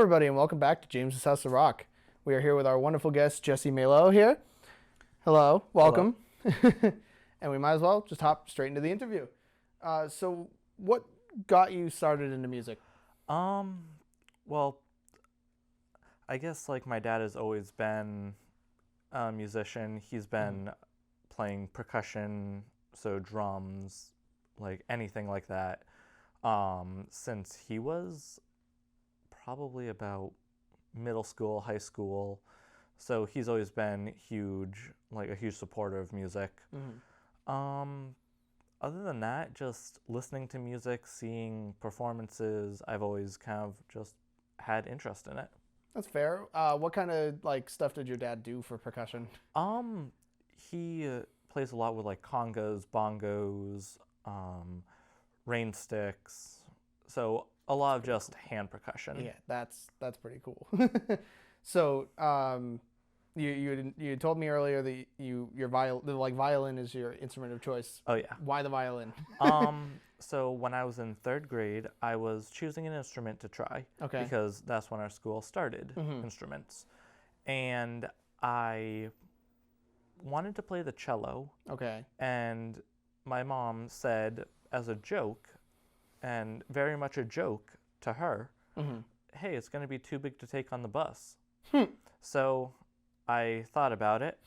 everybody, and welcome back to James's House of Rock. We are here with our wonderful guest, Jesse Mailloux here. Hello, welcome. And we might as well just hop straight into the interview. So what got you started into music? Well, I guess like my dad has always been a musician. He's been playing percussion, so drums, like anything like that, since he was probably about middle school, high school. So he's always been huge, like a huge supporter of music. Um, Other than that, just listening to music, seeing performances, I've always kind of just had interest in it. That's fair. What kind of like stuff did your dad do for percussion? Um, he plays a lot with like congas, bongos, rain sticks, so a lot of just hand percussion. Yeah, that's pretty cool. So, you told me earlier that violin is your instrument of choice. Oh yeah. Why the violin? So when I was in third grade, I was choosing an instrument to try Okay. because that's when our school started instruments, and I wanted to play the cello, Okay. and my mom said as a joke, and very much a joke to her, hey, it's going to be too big to take on the bus. So I thought about it,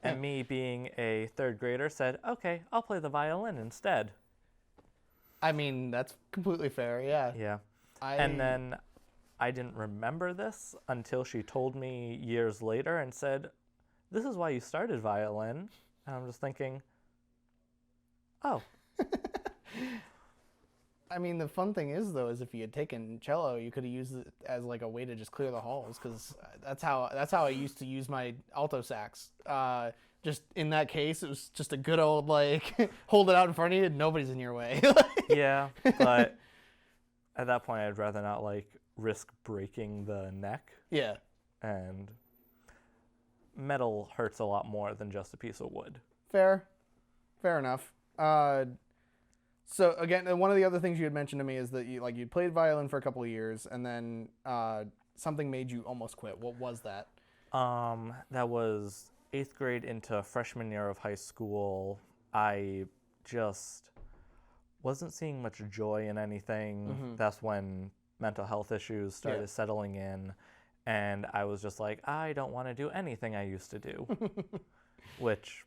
and me being a third grader said, okay, I'll play the violin instead. I mean, that's completely fair. Yeah. Yeah. And then I didn't remember this until she told me years later and said, this is why you started violin. And I'm just thinking, oh. I mean, the fun thing is though, is if you had taken cello, you could have used it as like a way to just clear the halls, because that's how I used to use my alto sax. Just in that case, it was just a good old like hold it out in front of you, and nobody's in your way. Yeah, but at that point, I'd rather not like risk breaking the neck. Yeah. And metal hurts a lot more than just a piece of wood. Fair enough. So again, one of the other things you had mentioned to me is that you played violin for a couple of years, and then something made you almost quit. What was that? That was 8th grade into freshman year of high school. I just wasn't seeing much joy in anything. That's when mental health issues started settling in, and I was just like, I don't want to do anything I used to do. Which,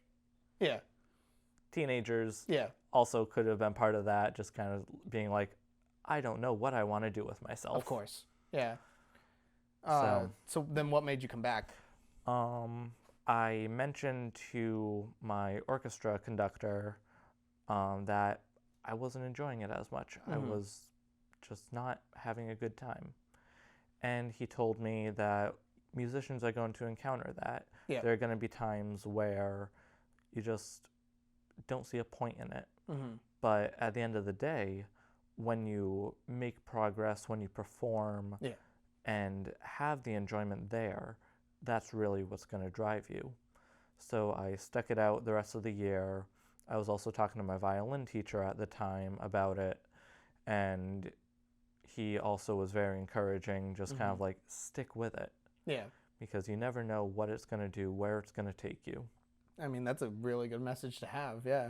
Yeah. teenagers Yeah. also could have been part of that, just kind of being like, I don't know what I want to do with myself. Of course. Yeah. So then what made you come back? I mentioned to my orchestra conductor that I wasn't enjoying it as much. I was just not having a good time. And he told me that musicians are going to encounter that. Yeah. There are going to be times where you just don't see a point in it. But at the end of the day, when you make progress, when you perform and have the enjoyment there, that's really what's going to drive you. So I stuck it out the rest of the year. I was also talking to my violin teacher at the time about it, and he also was very encouraging, just kind of like, stick with it. Yeah. Because you never know what it's going to do, where it's going to take you. I mean, that's a really good message to have. Yeah.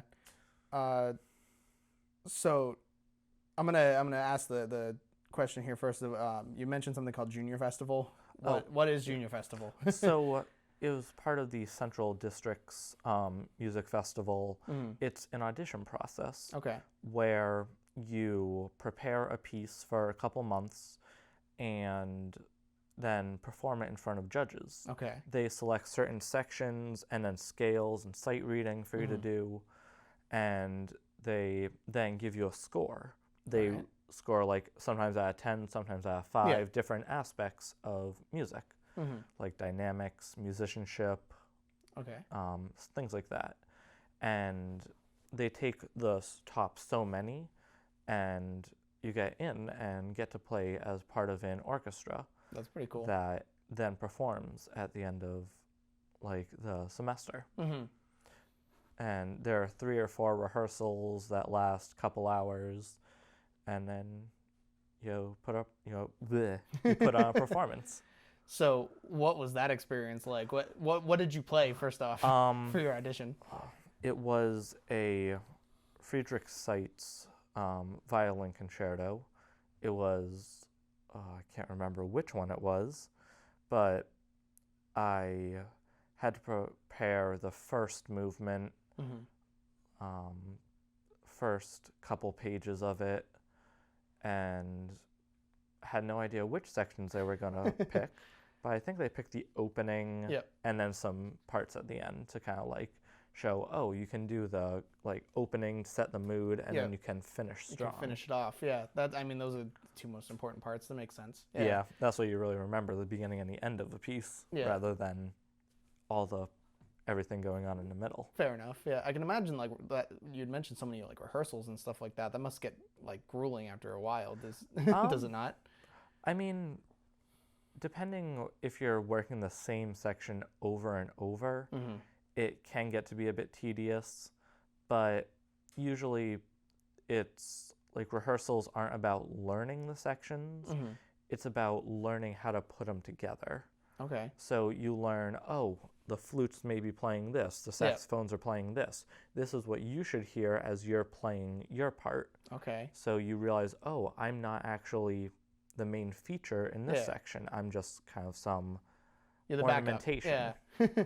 So I'm gonna ask the question here first. You mentioned something called Junior Festival. What is Junior Festival? So it was part of the Central District's music festival. It's an audition process. Okay. Where you prepare a piece for a couple months and then perform it in front of judges. Okay. They select certain sections and then scales and sight reading for you to do, and they then give you a score. They score like sometimes out of 10, sometimes out of 5 different aspects of music, like dynamics, musicianship, things like that. And they take the top so many, and you get in and get to play as part of an orchestra. That's pretty cool. That then performs at the end of like the semester. And there are 3 or 4 rehearsals that last a couple hours, and then you put up, bleh, you put on a performance. So what was that experience like? What did you play first off for your audition? It was a Friedrich Seitz violin concerto. It was, I can't remember which one it was, but I had to prepare the first movement, first couple pages of it, and had no idea which sections they were going to pick. But I think they picked the opening and then some parts at the end to kind of like show, oh, you can do the like opening to set the mood, and then you can finish strong. You can finish it off, yeah. That, I mean, those are the two most important parts. That makes sense. Yeah, that's what you really remember, the beginning and the end of a piece, rather than everything going on in the middle. Fair enough. Yeah, I can imagine like that. You'd mentioned so many like rehearsals and stuff like that. That must get like grueling after a while. Does it not? I mean, depending if you're working the same section over and over, it can get to be a bit tedious, but usually it's like rehearsals aren't about learning the sections. It's about learning how to put them together. Okay. So you learn, oh, the flutes may be playing this, the saxophones are playing this. This is what you should hear as you're playing your part. Okay. So you realize, oh, I'm not actually the main feature in this section. I'm just kind of some ornamentation. Yeah.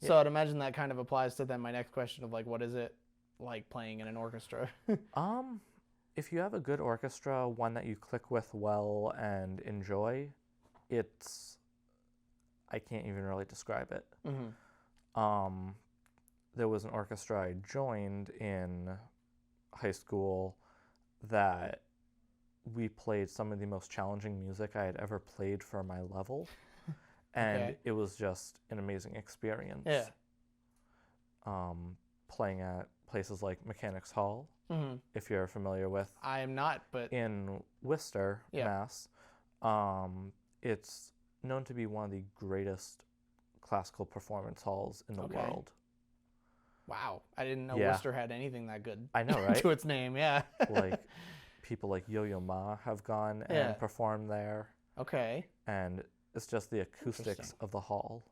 So I'd imagine that kind of applies to then my next question of like, what is it like playing in an orchestra? If you have a good orchestra, one that you click with well and enjoy, I can't even really describe it. There was an orchestra I joined in high school that we played some of the most challenging music I had ever played for my level. And it was just an amazing experience. Yeah. Playing at places like Mechanics Hall, if you're familiar with. I am not, but in Worcester, Mass. It's known to be one of the greatest classical performance halls in the world. Wow, I didn't know Worcester had anything that good. I know, right? To its name, Like people like Yo-Yo Ma have gone and performed there. Okay. And it's just the acoustics of the hall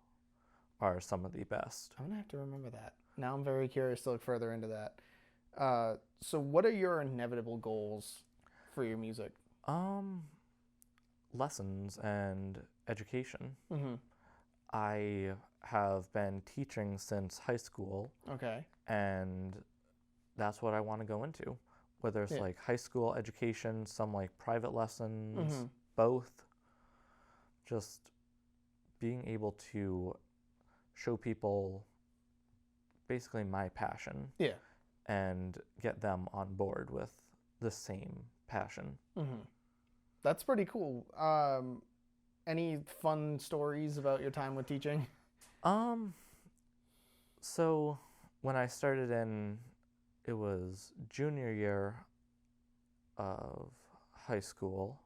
are some of the best. I'm going to have to remember that. Now I'm very curious to look further into that. So what are your inevitable goals for your music? Lessons and education. I have been teaching since high school. Okay. And that's what I want to go into. Whether it's like high school education, some like private lessons, both. Just being able to show people basically my passion and get them on board with the same passion. That's pretty cool. Any fun stories about your time with teaching? So when I started it was junior year of high school,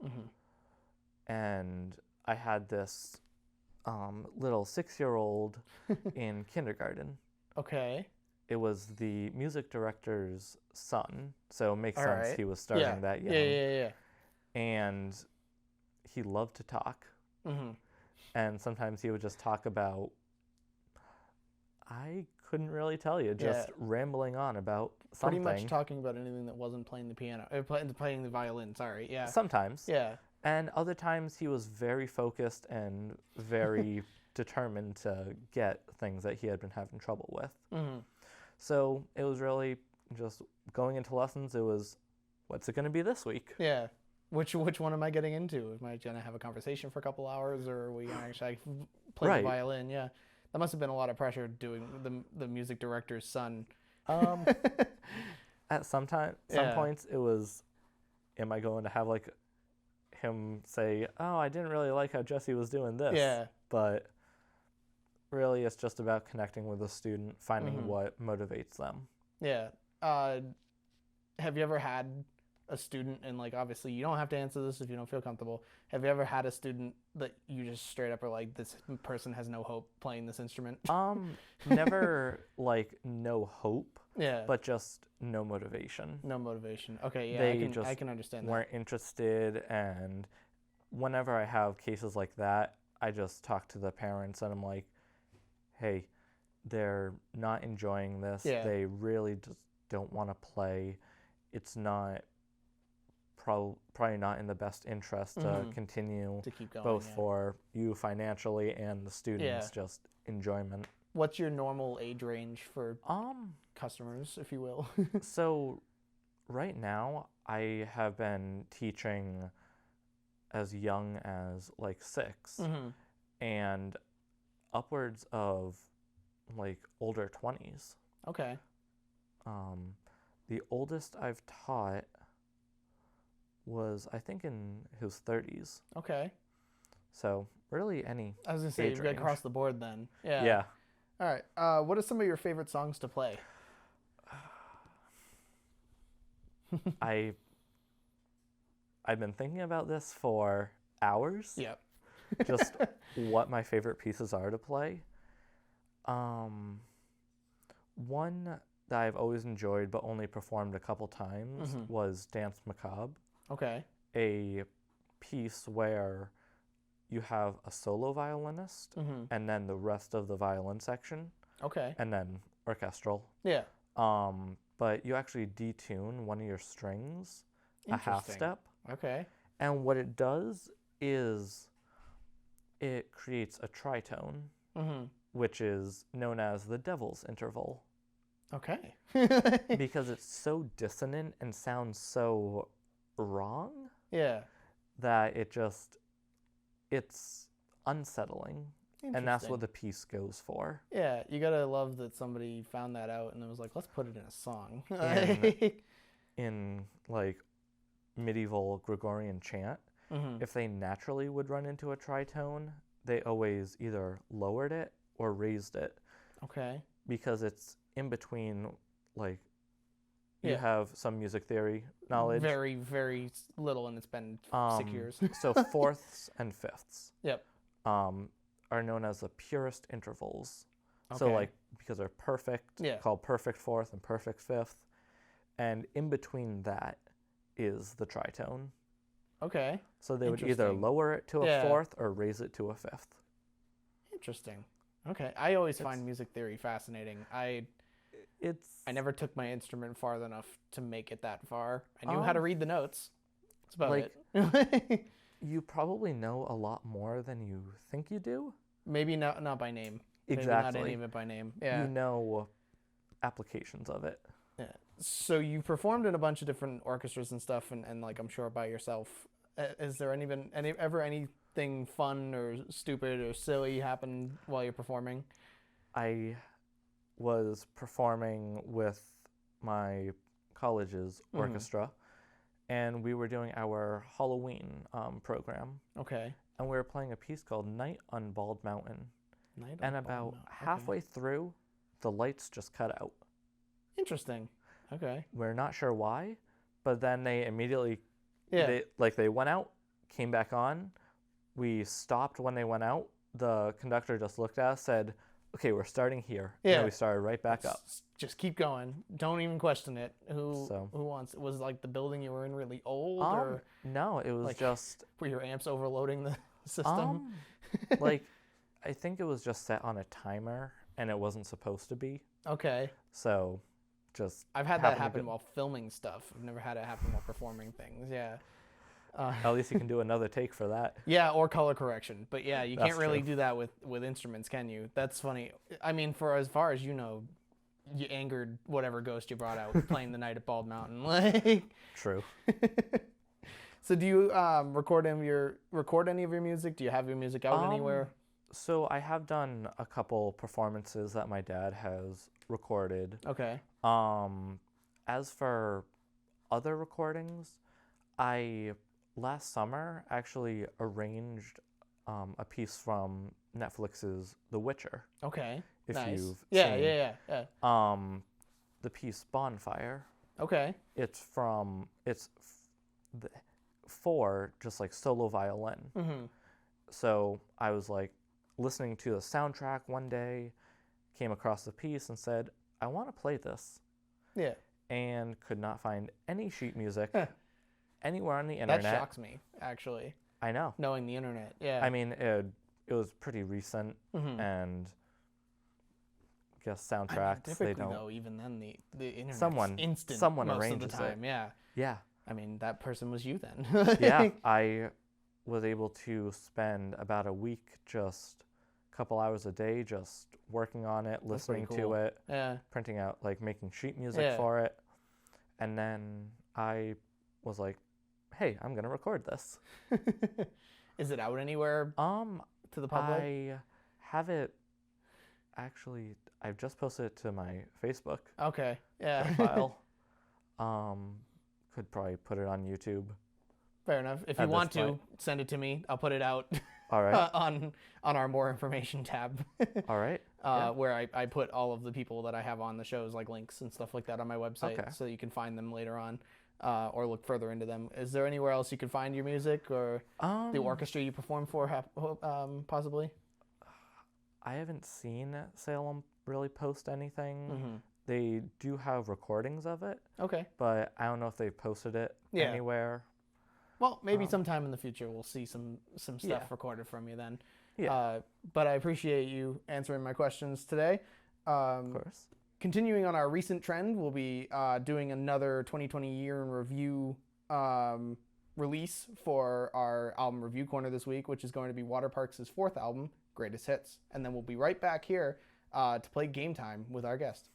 and I had this little 6-year-old in kindergarten. Okay. It was the music director's son, so it makes sense he was starting that young. Yeah. And he loved to talk. And sometimes he would just talk about, I couldn't really tell you, just rambling on about something. Pretty much talking about anything that wasn't playing the piano, playing the violin, sorry, Sometimes. Yeah. And other times he was very focused and very determined to get things that he had been having trouble with. So it was really just going into lessons. It was, what's it going to be this week? Yeah. Which one am I getting into? Am I going to have a conversation for a couple hours, or are we going to actually play the violin? Yeah. That must have been a lot of pressure doing the music director's son. At some points it was, am I going to have like him say, oh, I didn't really like how Jesse was doing this. Yeah. But really it's just about connecting with the student, finding what motivates them. Yeah. Have you ever had a student, and like obviously you don't have to answer this if you don't feel comfortable. Have you ever had a student that you just straight up are like, this person has no hope playing this instrument? Never like no hope, Yeah. but just no motivation. No motivation. Okay, yeah, They I can understand that. weren't interested, and whenever I have cases like that, I just talk to the parents and I'm like, hey, they're not enjoying this. Yeah. They really just don't want to play. It's not probably not in the best interest to continue To keep going. both Yeah. for you financially and the students just enjoyment. What's your normal age range for customers, if you will? So right now I have been teaching as young as like 6 and upwards of like older 20s. Okay. The oldest I've taught was I think in his 30s. Okay. So really any I was gonna say age you've got range. across the board then. Yeah. Yeah. All right. What are some of your favorite songs to play? I've been thinking about this for hours. Yep. Just what my favorite pieces are to play. One that I've always enjoyed but only performed a couple times was Dance Macabre, Okay. a piece where you have a solo violinist and then the rest of the violin section Okay. and then orchestral. Yeah. But you actually detune one of your strings a half Interesting. step. Okay. And what it does is it creates a tritone, which is known as the devil's interval. Okay. Because it's so dissonant and sounds so wrong Yeah. that it's unsettling. And that's what the piece goes for. Yeah, you gotta love that somebody found that out and then was like, let's put it in a song. In like medieval Gregorian chant, if they naturally would run into a tritone, they always either lowered it or raised it. Okay. Because it's in between, like, you have some music theory knowledge. Very, very little, and it's been 6 years. So fourths and fifths. Yep. Are known as the purest intervals. Okay. So like because they're perfect, Yeah. called perfect fourth and perfect fifth, and in between that is the tritone. Okay. So they would either Interesting. lower it to a fourth or raise it to a fifth. Interesting. Okay. I always find music theory fascinating. I never took my instrument far enough to make it that far. I knew how to read the notes. That's about it. You probably know a lot more than you think you do. Maybe not by name. Exactly. Maybe not any of it by name. Yeah. You know applications of it. Yeah. So you performed in a bunch of different orchestras and stuff, and like I'm sure by yourself. Is there ever anything fun or stupid or silly happen while you're performing? I was performing with my college's orchestra, and we were doing our Halloween program. Okay. And we were playing a piece called Night on Bald Mountain. And about halfway through, the lights just cut out. Interesting. Okay. We're not sure why, but then they immediately, Yeah. they went out, came back on. We stopped when they went out. The conductor just looked at us, said, okay, we're starting here. Yeah. And we started right back up. Just keep going. Don't even question it. Who wants? Was like the building you were in really old, or no? It was like, just were your amps overloading the system? Like, I think it was just set on a timer, and it wasn't supposed to be. Okay. So, just I've had that happen while filming stuff. I've never had it happen while performing things. Yeah. At least you can do another take for that. Yeah, or color correction. But yeah, you That's can't really true. do that with instruments, can you? That's funny. I mean, for as far as you know, you angered whatever ghost you brought out playing the night at Bald Mountain. Like. True. So do you record any of your music? Do you have your music out anywhere? So I have done a couple performances that my dad has recorded. Okay. As for other recordings, last summer actually arranged a piece from Netflix's The Witcher. Okay. If nice. you've Yeah, seen. yeah. The piece Bonfire. Okay. Th- for just like solo violin. Mm-hmm. So I was like listening to the soundtrack one day, came across the piece and said, I want to play this, Yeah. and could not find any sheet music Huh. anywhere on the That internet. shocks me, actually, I know. knowing the internet. Yeah. I mean, it was pretty recent, Mm-hmm. and I guess I mean, soundtracks, they typically, don't. though, even then, the internet's Someone instant someone most of the arranges it. time. Yeah. Yeah. I mean, that person was you then. Yeah. I was able to spend about a week, just a couple hours a day, just working on it, That's pretty listening cool. to it, Yeah. printing out, like making sheet music Yeah. for it. And then I was like, hey, I'm going to record this. Is it out anywhere to the public? I have it, actually, I've just posted it to my Facebook Okay. Yeah. profile. Could probably put it on YouTube. Fair enough. If you At this want to, point. send it to me. I'll put it out All right. on our more information tab, All right. Yeah. where I put all of the people that I have on the shows, like links and stuff like that, on my website, Okay. so you can find them later on, or look further into them. Is there anywhere else you can find your music, or the orchestra you perform for, possibly? I haven't seen Salem really post anything. Mm-hmm. They do have recordings of it, Okay. but I don't know if they posted it Yeah. anywhere. Well, maybe sometime in the future we'll see some stuff Yeah. recorded from you then. Yeah. But I appreciate you answering my questions today. Of course. Continuing on our recent trend, we'll be doing another 2020 year in review release for our album review corner this week, which is going to be Waterparks' fourth album, Greatest Hits. And then we'll be right back here to play Game Time with our guest.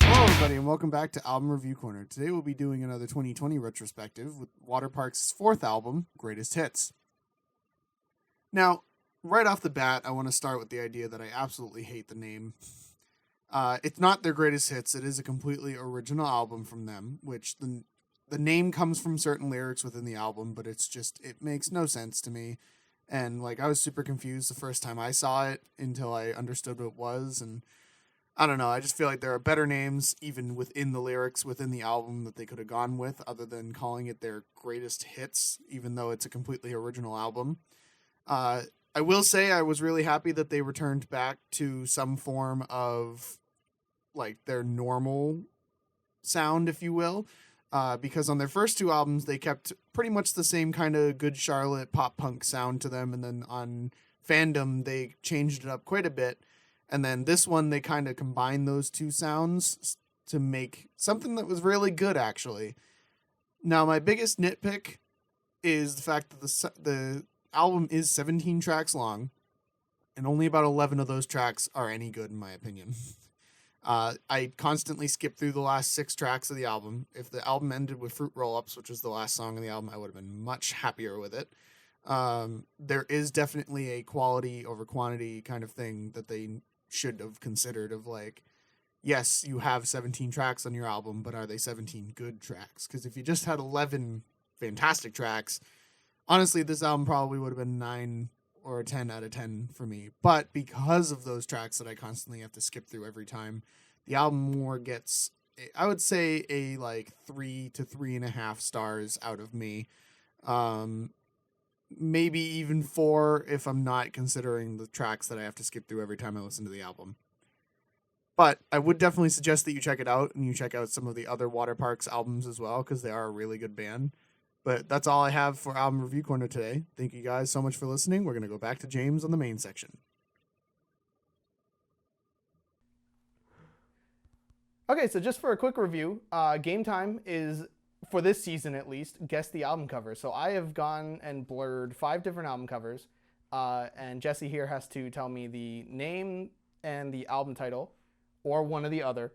Hello, everybody, and welcome back to Album Review Corner. Today we'll be doing another 2020 retrospective with Waterparks' fourth album, Greatest Hits. Now, right off the bat, I want to start with the idea that I absolutely hate the name. It's not their greatest hits. It is a completely original album from them, which the name comes from certain lyrics within the album, but it makes no sense to me. And like, I was super confused the first time I saw it until I understood what it was. And I don't know. I just feel like there are better names even within the lyrics within the album that they could have gone with, other than calling it their greatest hits, even though it's a completely original album. I will say I was really happy that they returned back to some form of like their normal sound, if you will, because on their first two albums, they kept pretty much the same kind of Good Charlotte pop punk sound to them. And then on Fandom, they changed it up quite a bit. And then this one, they kind of combined those two sounds to make something that was really good, actually. Now, my biggest nitpick is the fact that the album is 17 tracks long, and only about 11 of those tracks are any good, in my opinion. I constantly skip through the last 6 tracks of the album. If the album ended with Fruit Roll-Ups, which was the last song on the album, I would have been much happier with it. There is definitely a quality over quantity kind of thing that they should have considered of like, yes, you have 17 tracks on your album, but are they 17 good tracks? Because if you just had 11 fantastic tracks, honestly, this album probably would have been 9 or a 10 out of 10 for me. But because of those tracks that I constantly have to skip through every time, the album more gets, I would say, a like 3 to 3.5 stars out of me. Maybe even 4 if I'm not considering the tracks that I have to skip through every time I listen to the album. But I would definitely suggest that you check it out, and you check out some of the other Waterparks albums as well, because they are a really good band. But that's all I have for Album Review Corner today. Thank you guys so much for listening. We're going to go back to James on the main section. Okay, so just for a quick review, Game Time is, for this season at least, guess the album cover. So I have gone and blurred 5 different album covers, and Jesse here has to tell me the name and the album title, or one or the other.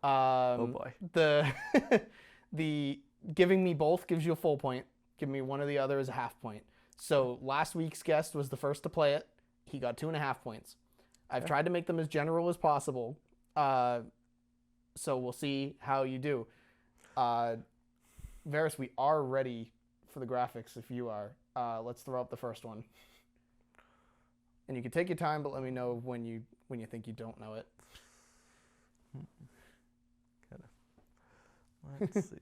Oh boy. The giving me both gives you a full point. Giving me one or the other is a half point. So last week's guest was the first to play it. He got 2.5 points. I've tried to make them as general as possible. So we'll see how you do. Varys, we are ready for the graphics if you are. Let's throw up the first one. And you can take your time, but let me know when you think you don't know it. Let's see.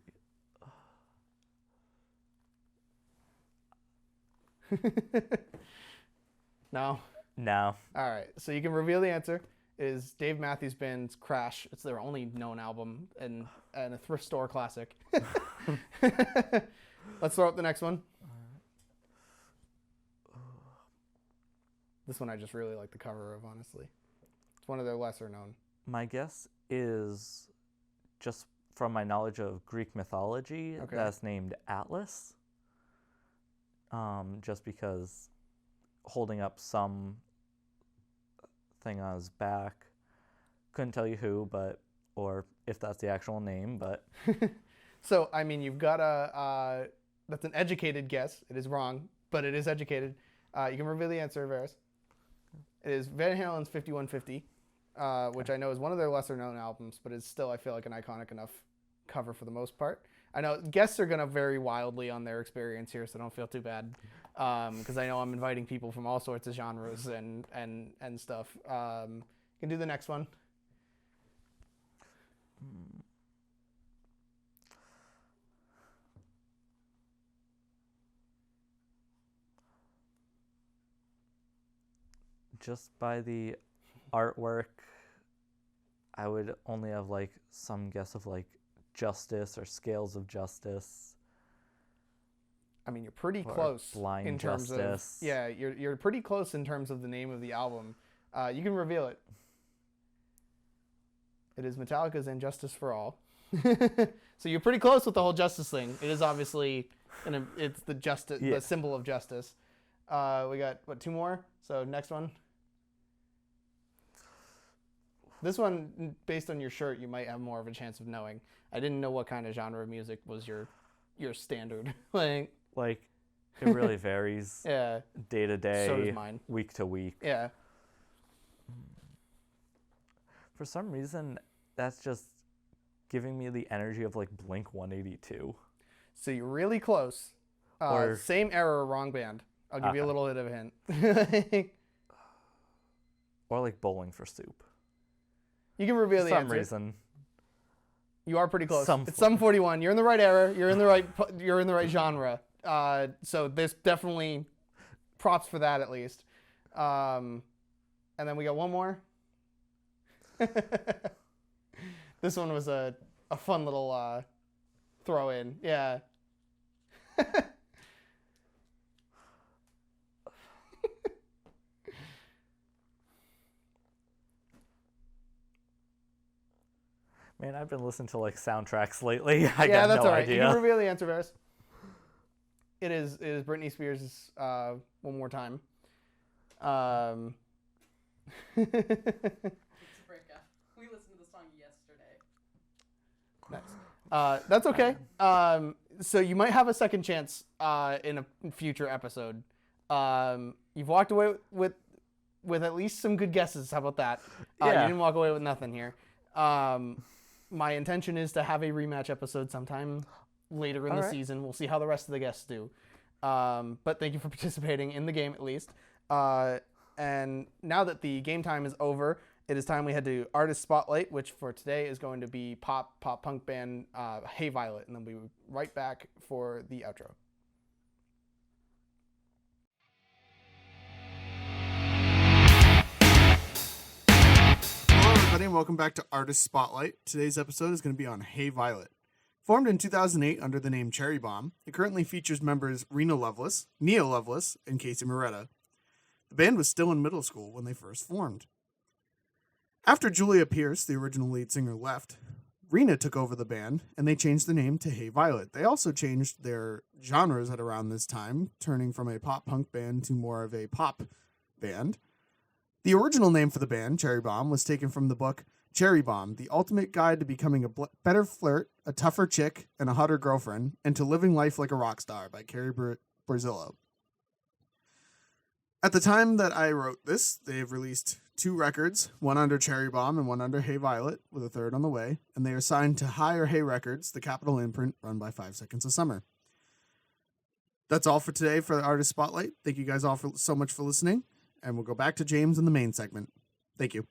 No? No. All right. So you can reveal the answer. It is Dave Matthews Band's Crash. It's their only known album and a thrift store classic. Let's throw up the next one. This one I just really like the cover of, honestly. It's one of their lesser known. My guess is, just from my knowledge of Greek mythology, that's named Atlas. Just because holding up some thing on his back. Couldn't tell you who, or if that's the actual name, but. So, I mean, you've got that's an educated guess. It is wrong, but it is educated. You can reveal the answer, Varys. It is Van Halen's 5150, which I know is one of their lesser known albums, but it's still, I feel like, an iconic enough cover for the most part. I know guests are going to vary wildly on their experience here, so don't feel too bad. Because I know I'm inviting people from all sorts of genres and stuff. You can do the next one. Just by the artwork, I would only have like some guess of like Justice or Scales of Justice. I mean, you're pretty close Blind in terms Justice. of you're pretty close in terms of the name of the album. You can reveal it. It is Metallica's "And Justice for All." So you're pretty close with the whole justice thing. It is obviously it's the justice, the symbol of justice. We got two more. So next one. This one, based on your shirt, you might have more of a chance of knowing. I didn't know what kind of genre of music was your standard. Like it really varies. Yeah. Day to day. So does mine. Week to week. Yeah. For some reason, that's just giving me the energy of like Blink 182. So you're really close. Or same era, wrong band. I'll give you a little bit of a hint. Or like Bowling for Soup. You can reveal the For some answer. reason. You are pretty close. It's Sum 41. You're in the right era. You're in the right genre. So there's definitely props for that at least. And then we got one more. This one was a fun little throw in. Yeah. Man, I've been listening to like soundtracks lately. I yeah, got that's no all right. idea. You can reveal the answer, Varys. It is Britney Spears' One More Time. It's a breakup. We listened to the song yesterday. Nice. That's okay. So you might have a second chance in a future episode. You've walked away with at least some good guesses. How about that? You didn't walk away with nothing here. My intention is to have a rematch episode sometime later in the season. We'll see how the rest of the guests do. But thank you for participating in the game at least. And now that the game time is over, it is time we head to Artist Spotlight, which for today is going to be pop punk band Hey Violet. And then we'll be right back for the outro. Hello, everybody, and welcome back to Artist Spotlight. Today's episode is going to be on Hey Violet. Formed in 2008 under the name Cherry Bomb, it currently features members Neo Loveless, and Casey Moretta. The band was still in middle school when they first formed. After Julia Pierce, the original lead singer, left, Rena took over the band, and they changed the name to Hey Violet. They also changed their genres at around this time, turning from a pop-punk band to more of a pop band. The original name for the band, Cherry Bomb, was taken from the book Cherry Bomb, The Ultimate Guide to Becoming a Better Flirt, a Tougher Chick, and a Hotter Girlfriend, and to Living Life Like a Rock Star by Carrie Borzillo. At the time that I wrote this, they have released 2 records, one under Cherry Bomb and one under Hey Violet, with a third on the way, and they are signed to High or Hey Records, the Capitol imprint run by 5 Seconds of Summer. That's all for today for the Artist Spotlight. Thank you guys all so much for listening, and we'll go back to James in the main segment. Thank you.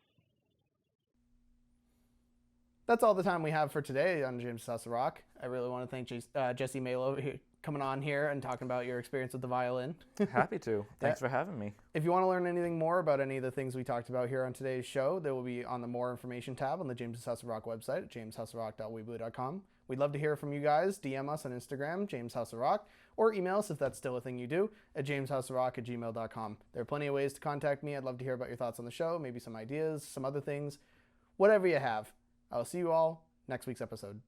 That's all the time we have for today on James House of Rock. I really want to thank Jesse Mailloux coming on here and talking about your experience with the violin. Happy to. Thanks for having me. If you want to learn anything more about any of the things we talked about here on today's show, they will be on the More Information tab on the James House of Rock website at jameshouseofrock.weebly.com. We'd love to hear from you guys. DM us on Instagram, James House of Rock, or email us if that's still a thing you do, at jameshouseofrock@gmail.com. There are plenty of ways to contact me. I'd love to hear about your thoughts on the show, maybe some ideas, some other things, whatever you have. I'll see you all next week's episode.